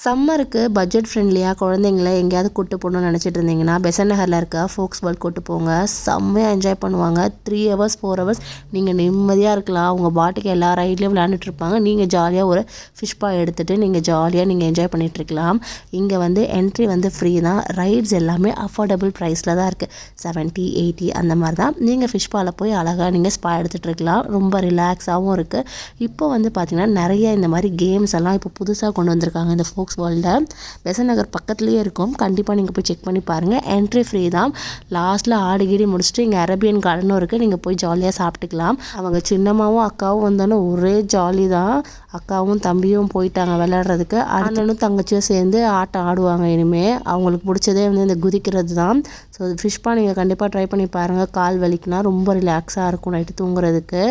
சம்மருக்கு பட்ஜெட் ஃப்ரெண்ட்லியாக குழந்தைங்கள எங்கேயாவது கூட்டு போகணும்னு நினச்சிட்டு இருந்தீங்கன்னா பெசன்ட் நகரில் இருக்க ஃபோக்ஸ் வேர்ல்ட் கூட்டு போங்க. செம்மையாக என்ஜாய் பண்ணுவாங்க. 3 ஹவர்ஸ் 4 ஹவர்ஸ் நீங்கள் நிம்மதியாக இருக்கலாம். அவங்க பாட்டுக்கு எல்லா ரைட்லேயும் விளையாண்டுட்டு இருப்பாங்க. நீங்கள் ஜாலியாக ஒரு ஃபிஷ் பாய் எடுத்துகிட்டு நீங்கள் ஜாலியாக நீங்கள் என்ஜாய் பண்ணிகிட்ருக்கலாம். இங்கே வந்து என்ட்ரி வந்து ஃப்ரீ தான். ரைட்ஸ் எல்லாமே அஃபோர்டபுள் ப்ரைஸில் தான் இருக்குது. 70, 80 அந்த மாதிரி தான். நீங்கள் ஃபிஷ் பாயில் போய் அழகாக நீங்கள் ஸ்பா எடுத்துகிட்டு இருக்கலாம். ரொம்ப ரிலாக்ஸாகவும் இருக்குது. இப்போ வந்து பார்த்திங்கன்னா நிறைய இந்த மாதிரி கேம்ஸ் எல்லாம் இப்போ புதுசாக கொண்டு வந்திருக்காங்க இந்த ஃபோக்ஸ் வேர்ல்டில். பெசன்ட் நகர் பக்கத்துலேயே இருக்கும். கண்டிப்பாக நீங்கள் போய் செக் பண்ணி பாருங்கள். என்ட்ரி ஃப்ரீ தான். லாஸ்ட்டில் ஆடி கீடி முடிச்சுட்டு இங்கே அரேபியன் கார்டனும் இருக்குது. நீங்கள் போய் ஜாலியாக சாப்பிட்டுக்கலாம். அவங்க சின்னம்மாவும் அக்காவும் வந்தாலும் ஒரே ஜாலி தான். அக்காவும் தம்பியும் போயிட்டாங்க விளையாடுறதுக்கு. அண்ணனும் தங்கச்சியும் சேர்ந்து ஆட்டம் ஆடுவாங்க. இனிமேல் அவங்களுக்கு பிடிச்சதே வந்து இந்த குதிக்கிறது தான். ஸோ ஃபிஷ் பா நீங்கள் கண்டிப்பாக ட்ரை பண்ணி பாருங்கள். கால் வலிக்குனா ரொம்ப ரிலாக்ஸாக இருக்கும் நைட்டு தூங்குறதுக்கு.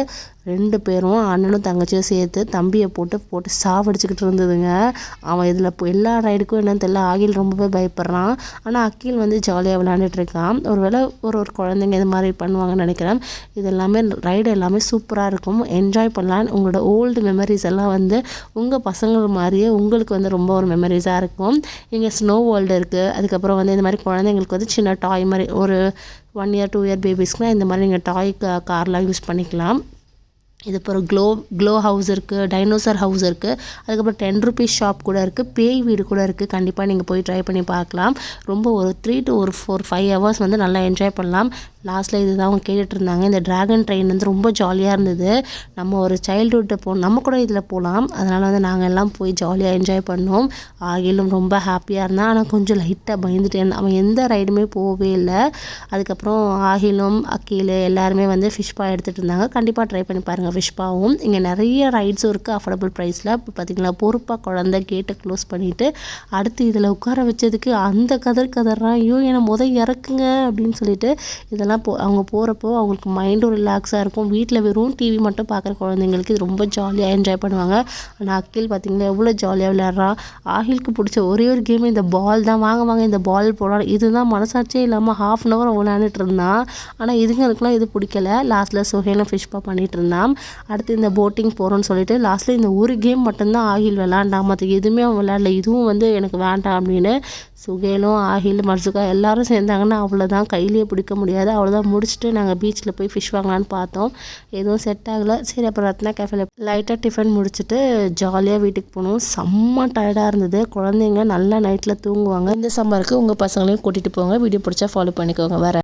2 பேரும் அண்ணனும் தங்கச்சியும் சேர்த்து தம்பியை போட்டு சாவடிச்சுக்கிட்டு இருந்ததுங்க. அவன் இதில் எல்லா ரைடுக்கும் என்னன்னு தெரியல. ஆகில் ரொம்பவே பயப்படுறான். ஆனால் அக்கீல் வந்து ஜாலியாக விளையாண்டுட்ருக்கான். ஒரு குழந்தைங்க இது மாதிரி பண்ணுவாங்கன்னு நினைக்கிறேன். இது எல்லாமே ரைடு எல்லாமே சூப்பராக இருக்கும். என்ஜாய் பண்ணலாம். உங்களோட ஓல்டு மெமரிஸ் எல்லாம் வந்து உங்கள் பசங்கள் மாதிரியே உங்களுக்கு வந்து ரொம்ப ஒரு மெமரிஸாக இருக்கும். இங்கே ஸ்னோ வேர்ல்டு இருக்குது. அதுக்கப்புறம் வந்து இந்த மாதிரி குழந்தைங்களுக்கு வந்து சின்ன டாய் மாதிரி ஒரு 1 இயர் 2 இயர் பேபிஸ்க்குனால் இந்த மாதிரி நீங்கள் டாய் கார்லாம் யூஸ் பண்ணிக்கலாம். இது அப்புறம் க்ளோ ஹவுஸ் இருக்குது, டைனோசர் ஹவுஸ் இருக்குது. அதுக்கப்புறம் 10 rupees ஷாப் கூட இருக்குது. பேய் வீடு கூட இருக்குது. கண்டிப்பாக நீங்கள் போய் ட்ரை பண்ணி பார்க்கலாம். ரொம்ப ஒரு 3 to 4 5 ஹவர்ஸ் வந்து நல்லா என்ஜாய் பண்ணலாம். லாஸ்ட்டில் இது தான் அவங்க கேட்டுட்டு இருந்தாங்க. இந்த ட்ராகன் ட்ரெயின் வந்து ரொம்ப ஜாலியாக இருந்தது. நம்ம ஒரு சைல்டுஹுட்டை நம்ம கூட இதில் போகலாம். அதனால் வந்து நாங்கள் எல்லாம் போய் ஜாலியாக என்ஜாய் பண்ணோம். ஆகிலும் ரொம்ப ஹாப்பியாக இருந்தான். ஆனால் கொஞ்சம் லைட்டாக பயந்துட்டே இருந்தான். அவன் எந்த ரைடுமே போகவே இல்லை. அதுக்கப்புறம் ஆகிலும் அக்கீல் எல்லாருமே வந்து ஃபிஷ் பா எடுத்துகிட்டு இருந்தாங்க. கண்டிப்பாக ட்ரை பண்ணி பாருங்கள் ஃபிஷ் பாவும். இங்கே நிறைய ரைட்ஸும் இருக்குது அஃபோர்டபுள் ப்ரைஸில். இப்போ பார்த்திங்களா பொறுப்பாக குழந்தை கேட்டை க்ளோஸ் பண்ணிவிட்டு அடுத்து இதில் உட்கார வச்சதுக்கு அந்த கதறான். ஐயோ என்னை இறக்குங்க அப்படின்னு சொல்லிட்டு. இதெல்லாம் அவங்க போகிறப்போ அவங்களுக்கு மைண்டும் ரிலாக்ஸாக இருக்கும். வீட்டில் வெறும் டிவி மட்டும் பார்க்குற குழந்தைங்களுக்கு இது ரொம்ப ஜாலியாக என்ஜாய் பண்ணுவாங்க. ஆனால் அக்கீல் பார்த்திங்களா எவ்வளோ ஜாலியாக விளையாடுறான். ஆகிலுக்கு பிடிச்ச ஒரே ஒரு கேம் இந்த பால் தான். வாங்க இந்த பால் போடலாம். இதுதான் மனசாட்சியே இல்லாமல் 1/2 hour விளையாண்டுட்டு இருந்தான். ஆனால் இதுங்களுக்குலாம் இது பிடிக்கல. லாஸ்ட்டில் சுஹேலும் ஃபிஷ் பா பண்ணிகிட்டு இருந்தான். அடுத்து இந்த போட்டிங் போகிறோன்னு சொல்லிட்டு லாஸ்ட்டில் இந்த ஒரு கேம் மட்டும்தான் ஆகில் விளாண்டான். மற்ற எதுவுமே அவன் விளையாடல. இதுவும் வந்து எனக்கு வேண்டாம் அப்படின்னு சுகேலும் ஆகில் மர்சுகா எல்லாரும் சேர்ந்தாங்கன்னா அவ்வளோதான். கையிலேயே பிடிக்க முடியாது. அவ்வளோதான். முடிச்சுட்டு நாங்கள் பீச்சில் போய் ஃபிஷ் வாங்கலான்னு பார்த்தோம். எதுவும் செட் ஆகலை. சரி அப்புறம் ரத்னா கேஃபேல லைட்டாக டிஃபன் முடிச்சுட்டு ஜாலியாக வீட்டுக்கு போனோம். செம்ம டயர்டாக இருந்தது. குழந்தைங்க நல்லா நைட்டில் தூங்குவாங்க. இந்த சம்மருக்கு உங்கள் பசங்களையும் கூட்டிகிட்டு போங்க. வீடியோ பிடிச்சா ஃபாலோ பண்ணிக்கோங்க. வேறு